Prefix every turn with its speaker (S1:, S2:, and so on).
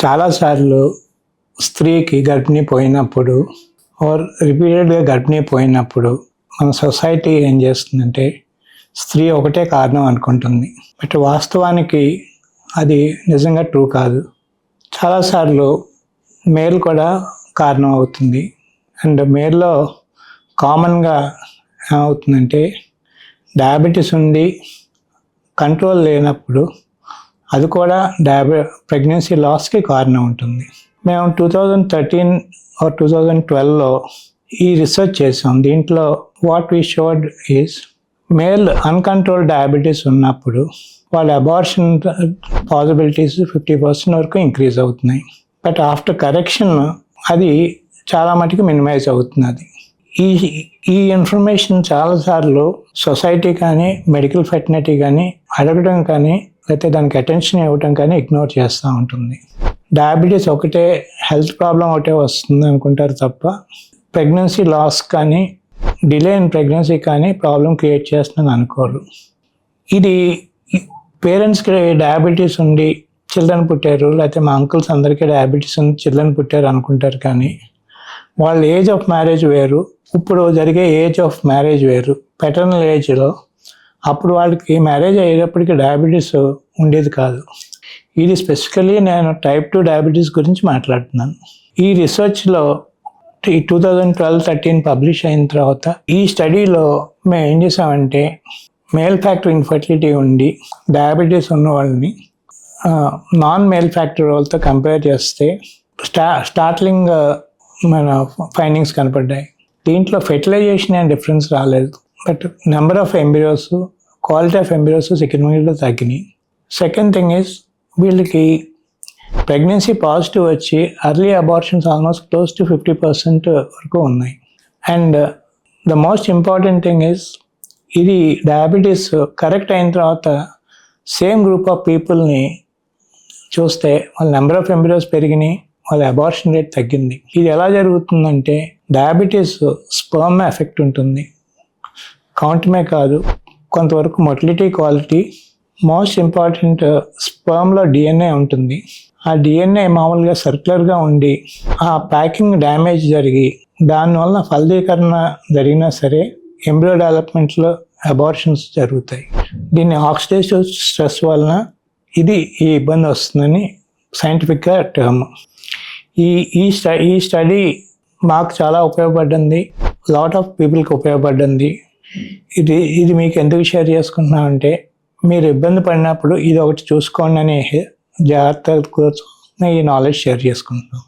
S1: చాలాసార్లు స్త్రీకి గర్భిణీ పోయినప్పుడు ఆర్ రిపీటెడ్గా గర్భిణీ పోయినప్పుడు మన సొసైటీ ఏం చేస్తుందంటే స్త్రీ ఒకటే కారణం అనుకుంటుంది. బట్ వాస్తవానికి అది నిజంగా ట్రూ కాదు. చాలాసార్లు మేల్ కూడా కారణం అవుతుంది. అండ్ మేల్లో కామన్గా ఏమవుతుందంటే డయాబెటీస్ ఉండి కంట్రోల్ లేనప్పుడు అది కూడా ప్రెగ్నెన్సీ లాస్కి కారణం ఉంటుంది. మేము 2013 ఆర్ 2012లో ఈ రీసెర్చ్ చేసాం. దీంట్లో what we showed is male uncontrolled diabetes ఉన్నప్పుడు వాళ్ళ అబార్షన్ పాసిబిలిటీస్ 50% వరకు ఇంక్రీజ్ అవుతున్నాయి. బట్ ఆఫ్టర్ కరెక్షన్ అది చాలా మటుకు మినిమైజ్ అవుతున్నది. ఈ ఇన్ఫర్మేషన్ చాలాసార్లు సొసైటీ కానీ మెడికల్ ఫెటర్నిటీ కానీ అడగడం కానీ లేకపోతే దానికి అటెన్షన్ ఇవ్వడం కానీ ఇగ్నోర్ చేస్తూ ఉంటుంది. డయాబెటీస్ ఒకటే హెల్త్ ప్రాబ్లం ఒకటే వస్తుంది అనుకుంటారు తప్ప ప్రెగ్నెన్సీ లాస్ కానీ డిలే ఇన్ ప్రెగ్నెన్సీ కానీ ప్రాబ్లం క్రియేట్ చేస్తుందని అనుకోరు. ఇది పేరెంట్స్కి డయాబెటీస్ ఉండి చిల్డ్రన్ పుట్టారు, లేకపోతే మా అంకుల్స్ అందరికీ డయాబెటీస్ ఉంది చిల్డ్రన్ పుట్టారు అనుకుంటారు. కానీ వాళ్ళ ఏజ్ ఆఫ్ మ్యారేజ్ వేరు, ఇప్పుడు జరిగే ఏజ్ ఆఫ్ మ్యారేజ్ వేరు. పెటర్నల్ ఏజ్లో అప్పుడు వాళ్ళకి మ్యారేజ్ అయ్యేటప్పటికి డయాబెటీస్ ఉండేది కాదు. ఇది స్పెసిఫికలీ నేను టైప్ 2 డయాబెటీస్ గురించి మాట్లాడుతున్నాను. ఈ రీసెర్చ్లో 2012-13 పబ్లిష్ అయిన తర్వాత ఈ స్టడీలో మేము ఏం చేసామంటే మేల్ ఫ్యాక్టర్ ఇన్ఫర్టిలిటీ ఉండి డయాబెటీస్ ఉన్న వాళ్ళని నాన్ మేల్ ఫ్యాక్టర్ వాళ్ళతో కంపేర్ చేస్తే స్టార్ట్లింగ్ మన ఫైండింగ్స్ కనపడ్డాయి. దీంట్లో ఫెర్టిలైజేషన్ అండ్ డిఫరెన్స్ రాలేదు, but number of embryos, quality of embryos సిగ్నిఫికెంట్గా తగ్గినాయి. సెకండ్ థింగ్ ఈజ్ వీళ్ళకి ప్రెగ్నెన్సీ పాజిటివ్ వచ్చి early abortions almost close to 50% వరకు ఉన్నాయి. And the most important thing is ఇది డయాబెటీస్ కరెక్ట్ అయిన తర్వాత సేమ్ గ్రూప్ ఆఫ్ పీపుల్ని చూస్తే వాళ్ళ నెంబర్ ఆఫ్ ఎంబ్రియోస్ పెరిగినాయి, వాళ్ళ అబార్షన్ రేట్ తగ్గింది. ఇది ఎలా జరుగుతుందంటే డయాబెటీస్ స్పర్మ్ ఎఫెక్ట్ ఉంటుంది, కౌంట్మే కాదు, కొంతవరకు మొటిలిటీ క్వాలిటీ. మోస్ట్ ఇంపార్టెంట్ స్పర్మ్లో డిఎన్ఏ ఉంటుంది. ఆ డిఎన్ఏ మామూలుగా సర్క్యులర్గా ఉండి ఆ ప్యాకింగ్ డ్యామేజ్ జరిగి దానివల్ల ఫలదీకరణ జరిగినా సరే ఎంబ్రియో డెవలప్మెంట్లో అబార్షన్స్ జరుగుతాయి. దీన్ని ఆక్సిడేటివ్ స్ట్రెస్ వలన ఈ ఇబ్బంది వస్తుందని సైంటిఫిక్గా టర్మ్. ఈ స్టడీ మాకు చాలా ఉపయోగపడింది, లాట్ ఆఫ్ పీపుల్కి ఉపయోగపడింది. ఇది మీకు ఎందుకు షేర్ చేసుకుంటున్నామంటే మీరు ఇబ్బంది పడినప్పుడు ఇది ఒకటి చూసుకోండి అనే జాగ్రత్తల కోసం ఈ నాలెడ్జ్ షేర్ చేసుకుంటున్నాం.